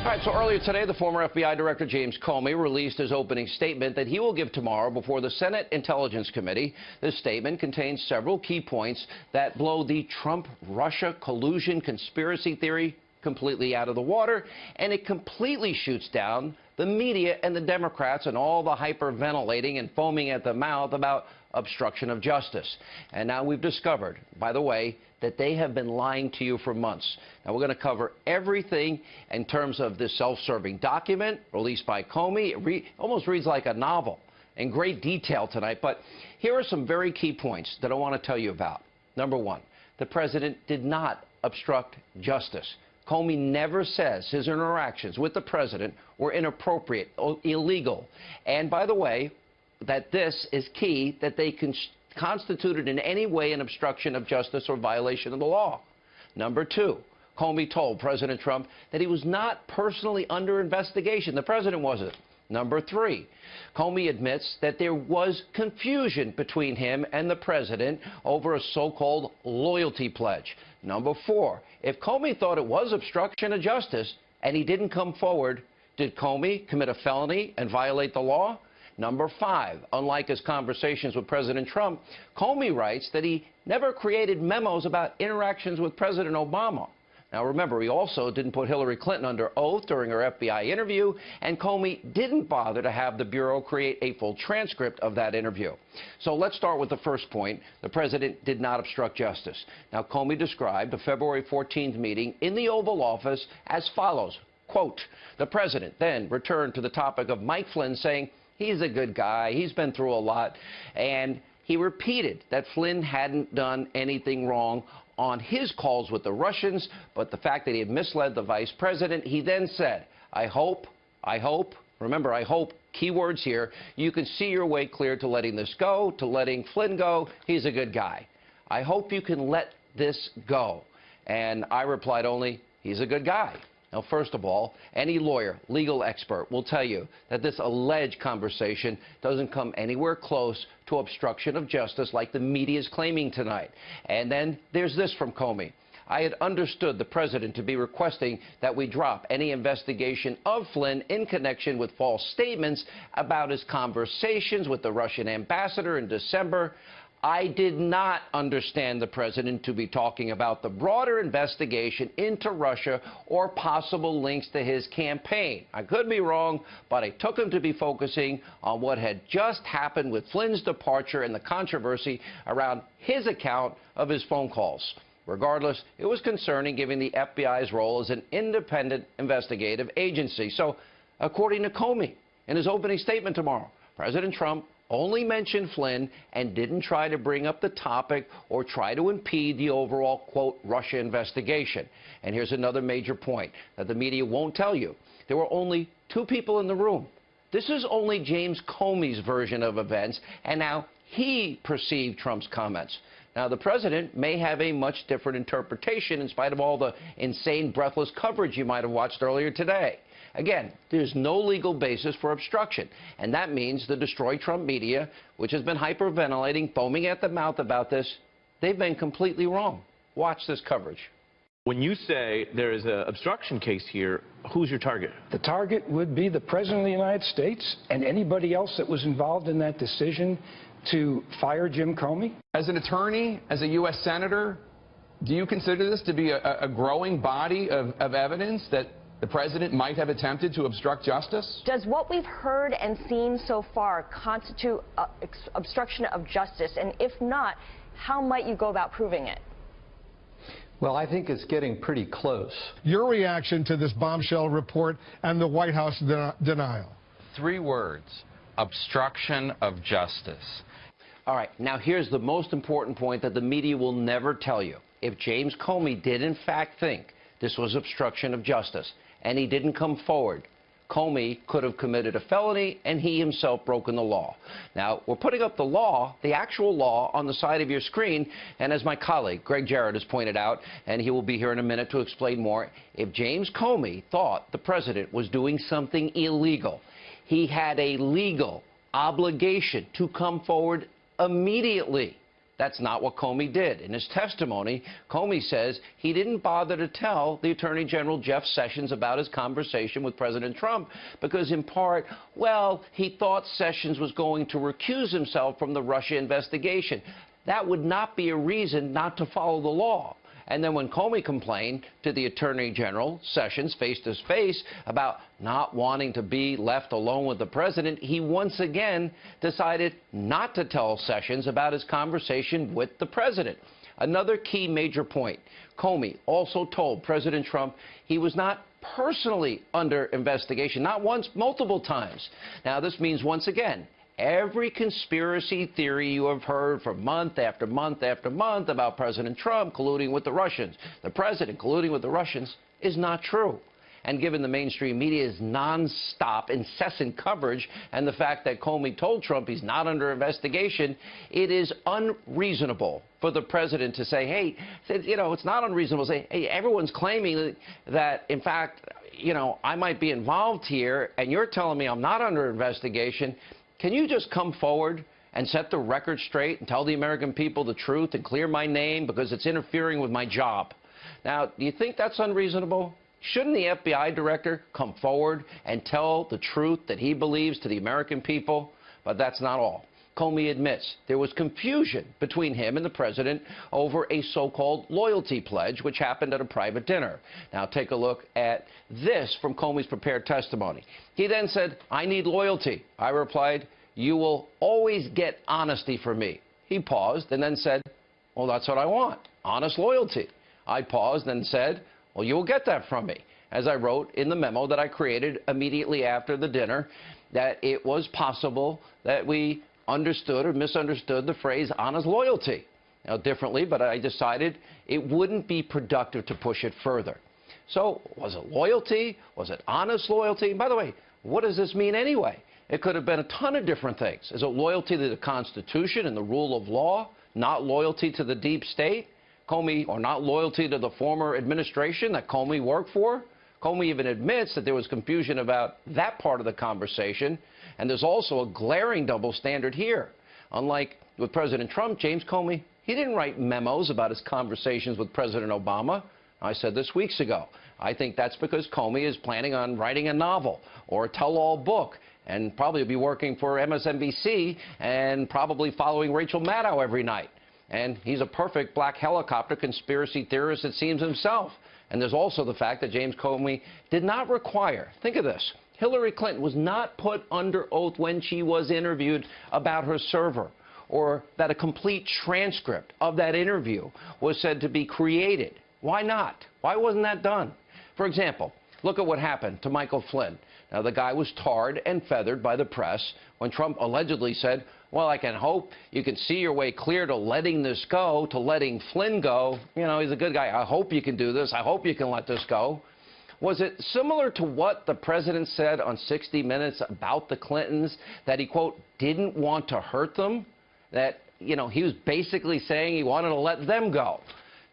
All right, so earlier today, the former FBI Director James Comey released his opening statement that he will give tomorrow before the Senate Intelligence Committee. This statement contains several key points that blow the Trump-Russia collusion conspiracy theory completely out of the water, and it completely shoots down the media and the Democrats and all the hyperventilating and foaming at the mouth about obstruction of justice. And now we've discovered, by the way, that they have been lying to you for months. Now we're going to cover everything in terms of this self-serving document released by Comey. It almost reads like a novel in great detail tonight, but here are some very key points that I want to tell you about. Number one, the president did not obstruct justice. Comey never says his interactions with the president were inappropriate or illegal. And by the way, that this is key, that they constituted in any way an obstruction of justice or violation of the law. Number two, Comey told President Trump that he was not personally under investigation. The president wasn't. Number three, Comey admits that there was confusion between him and the president over a so-called loyalty pledge. Number four, if Comey thought it was obstruction of justice and he didn't come forward, did Comey commit a felony and violate the law? Number five, unlike his conversations with President Trump, Comey writes that he never created memos about interactions with President Obama. Now, remember, he also didn't put Hillary Clinton under oath during her FBI interview, and Comey didn't bother to have the Bureau create a full transcript of that interview. So let's start with the first point. The president did not obstruct justice. Now, Comey described the February 14th meeting in the Oval Office as follows, quote, the president then returned to the topic of Mike Flynn, saying, he's a good guy, he's been through a lot, and he repeated that Flynn hadn't done anything wrong on his calls with the Russians, but the fact that he had misled the vice president. He then said, I hope, remember, I hope, keywords here, you can see your way clear to letting this go, to letting Flynn go. He's a good guy. I hope you can let this go. And I replied only, he's a good guy. Now, first of all, any lawyer, legal expert will tell you that this alleged conversation doesn't come anywhere close to obstruction of justice like the media is claiming tonight. And then there's this from Comey. I had understood the president to be requesting that we drop any investigation of Flynn in connection with false statements about his conversations with the Russian ambassador in December. I did not understand the president to be talking about the broader investigation into Russia or possible links to his campaign. I could be wrong, but I took him to be focusing on what had just happened with Flynn's departure and the controversy around his account of his phone calls. Regardless, it was concerning given the FBI's role as an independent investigative agency. So, according to Comey, in his opening statement tomorrow, President Trump only mentioned Flynn and didn't try to bring up the topic or try to impede the overall, quote, Russia investigation. And here's another major point that the media won't tell you. There were only two people in the room. This is only James Comey's version of events, and now he perceived Trump's comments. Now, the president may have a much different interpretation in spite of all the insane, breathless coverage you might have watched earlier today. Again, there's no legal basis for obstruction, and that means the Destroy Trump media, which has been hyperventilating, foaming at the mouth about this, they've been completely wrong. Watch this coverage. When you say there is an obstruction case here, who's your target? The target would be the President of the United States and anybody else that was involved in that decision to fire Jim Comey. As an attorney, as a U.S. Senator, do you consider this to be a growing body of evidence that the president might have attempted to obstruct justice? Does what we've heard and seen so far constitute obstruction of justice? And if not, how might you go about proving it? Well, I think it's getting pretty close. Your reaction to this bombshell report and the White House denial? 3 words: obstruction of justice. All right, now here's the most important point that the media will never tell you. If James Comey did in fact think this was obstruction of justice, and he didn't come forward, Comey could have committed a felony, and he himself broken the law. Now, we're putting up the law, the actual law, on the side of your screen, and as my colleague, Greg Jarrett, has pointed out, and he will be here in a minute to explain more, if James Comey thought the president was doing something illegal, he had a legal obligation to come forward immediately. That's not what Comey did. In his testimony, Comey says he didn't bother to tell the Attorney General Jeff Sessions about his conversation with President Trump because, in part, well, he thought Sessions was going to recuse himself from the Russia investigation. That would not be a reason not to follow the law. And then when Comey complained to the Attorney General, Sessions, face-to-face, about not wanting to be left alone with the president, he once again decided not to tell Sessions about his conversation with the president. Another key major point, Comey also told President Trump he was not personally under investigation, not once, multiple times. Now, this means, once again, every conspiracy theory you have heard for month after month after month about President Trump colluding with the Russians, the president colluding with the Russians, is not true. And given the mainstream media's nonstop, incessant coverage and the fact that Comey told Trump he's not under investigation, it is unreasonable for the president to say, hey, you know, it's not unreasonable to say, hey, everyone's claiming that, in fact, you know, I might be involved here, and you're telling me I'm not under investigation. Can you just come forward and set the record straight and tell the American people the truth and clear my name because it's interfering with my job? Now, do you think that's unreasonable? Shouldn't the FBI director come forward and tell the truth that he believes to the American people? But that's not all. Comey admits there was confusion between him and the president over a so-called loyalty pledge, which happened at a private dinner. Now, take a look at this from Comey's prepared testimony. He then said, I need loyalty. I replied, you will always get honesty from me. He paused and then said, well, that's what I want, honest loyalty. I paused and said, well, you will get that from me. As I wrote in the memo that I created immediately after the dinner, that it was possible that we understood or misunderstood the phrase honest loyalty. Now, differently, but I decided it wouldn't be productive to push it further. So, was it loyalty? Was it honest loyalty? And by the way, what does this mean anyway? It could have been a ton of different things. Is it loyalty to the Constitution and the rule of law, not loyalty to the deep state? Comey, or not loyalty to the former administration that Comey worked for? Comey even admits that there was confusion about that part of the conversation, and there's also a glaring double standard here. Unlike with President Trump, James Comey, he didn't write memos about his conversations with President Obama. I said this weeks ago. I think that's because Comey is planning on writing a novel or a tell-all book and probably be working for MSNBC and probably following Rachel Maddow every night. And he's a perfect black helicopter conspiracy theorist, it seems himself. And there's also the fact that James Comey did not require, think of this, Hillary Clinton was not put under oath when she was interviewed about her server, or that a complete transcript of that interview was said to be created. Why not? Why wasn't that done? For example, look at what happened to Michael Flynn. Now, the guy was tarred and feathered by the press when Trump allegedly said, well, I can hope you can see your way clear to letting this go, to letting Flynn go. You know, he's a good guy. I hope you can do this. I hope you can let this go. Was it similar to what the president said on 60 Minutes about the Clintons, that he, quote, didn't want to hurt them? That, you know, he was basically saying he wanted to let them go.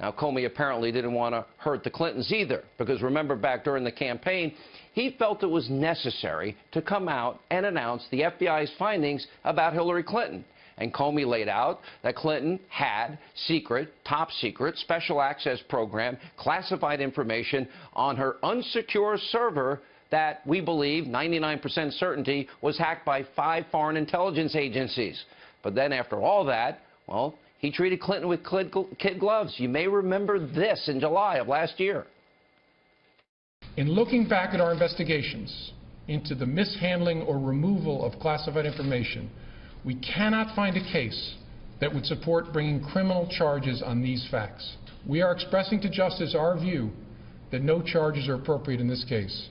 Now, Comey apparently didn't want to hurt the Clintons either, because remember back during the campaign, he felt it was necessary to come out and announce the FBI's findings about Hillary Clinton. And Comey laid out that Clinton had secret, top secret, special access program, classified information on her unsecure server that we believe, 99% certainty, was hacked by 5 foreign intelligence agencies. But then after all that, well, he treated Clinton with kid gloves. You may remember this in July of last year. In looking back at our investigations into the mishandling or removal of classified information, we cannot find a case that would support bringing criminal charges on these facts. We are expressing to justice our view that no charges are appropriate in this case.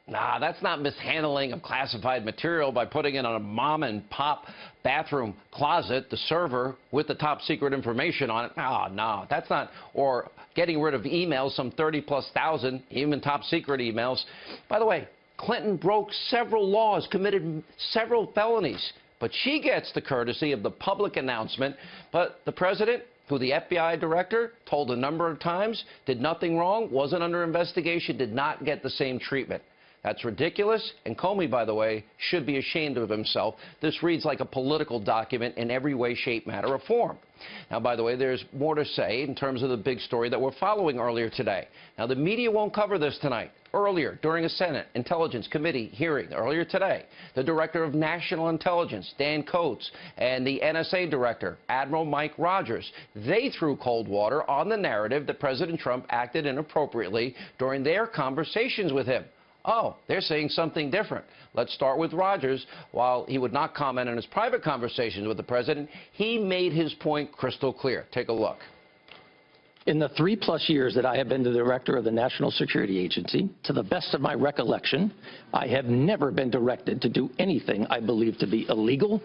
Nah, that's not mishandling of classified material by putting it in a mom-and-pop bathroom closet, the server, with the top-secret information on it. Oh, no, that's not. Or getting rid of emails, some 30-plus thousand, even top-secret emails. By the way, Clinton broke several laws, committed several felonies. But she gets the courtesy of the public announcement. But the president, who the FBI director told a number of times, did nothing wrong, wasn't under investigation, did not get the same treatment. That's ridiculous, and Comey, by the way, should be ashamed of himself. This reads like a political document in every way, shape, matter, or form. Now, by the way, there's more to say in terms of the big story that we're following earlier today. Now, the media won't cover this tonight. Earlier, during a Senate Intelligence Committee hearing earlier today, the Director of National Intelligence, Dan Coats, and the NSA Director, Admiral Mike Rogers, they threw cold water on the narrative that President Trump acted inappropriately during their conversations with him. Oh, they're saying something different. Let's start with Rogers. While he would not comment on his private conversations with the president, he made his point crystal clear. Take a look. In the 3+ years that I have been the director of the National Security Agency, to the best of my recollection, I have never been directed to do anything I believe to be illegal,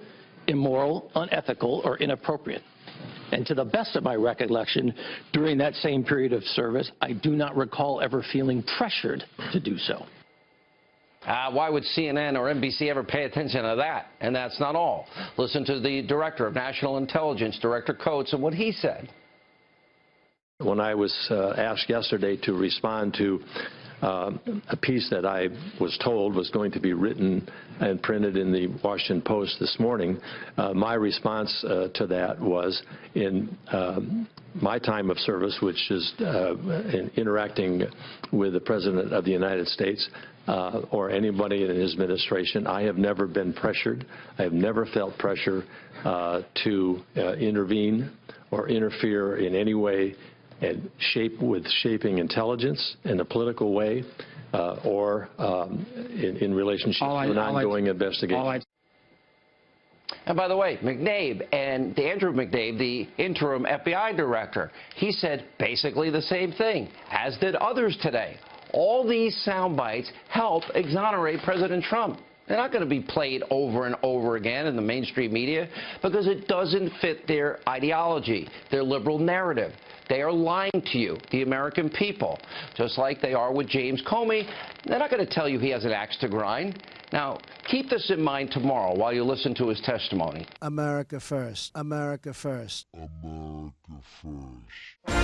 immoral, unethical, or inappropriate. And to the best of my recollection, during that same period of service, I do not recall ever feeling pressured to do so. Why would CNN or NBC ever pay attention to that? And that's not all. Listen to the Director of National Intelligence, Director Coats, and what he said. When I was asked yesterday to respond to a piece that I was told was going to be written and printed in the Washington Post this morning, my response to that was, in my time of service, which is in interacting with the President of the United States or anybody in his administration, I have never been pressured. I have never felt pressure to intervene or interfere in any way and shaping intelligence in a political way or in relationship to an ongoing investigation. And by the way, McNabe and Andrew McNabe, the interim FBI director, he said basically the same thing, as did others today. All these sound bites help exonerate President Trump. They're not going to be played over and over again in the mainstream media because it doesn't fit their ideology, their liberal narrative. They are lying to you, the American people, just like they are with James Comey. They're not going to tell you he has an axe to grind. Now, keep this in mind tomorrow while you listen to his testimony. America first. America first. America first.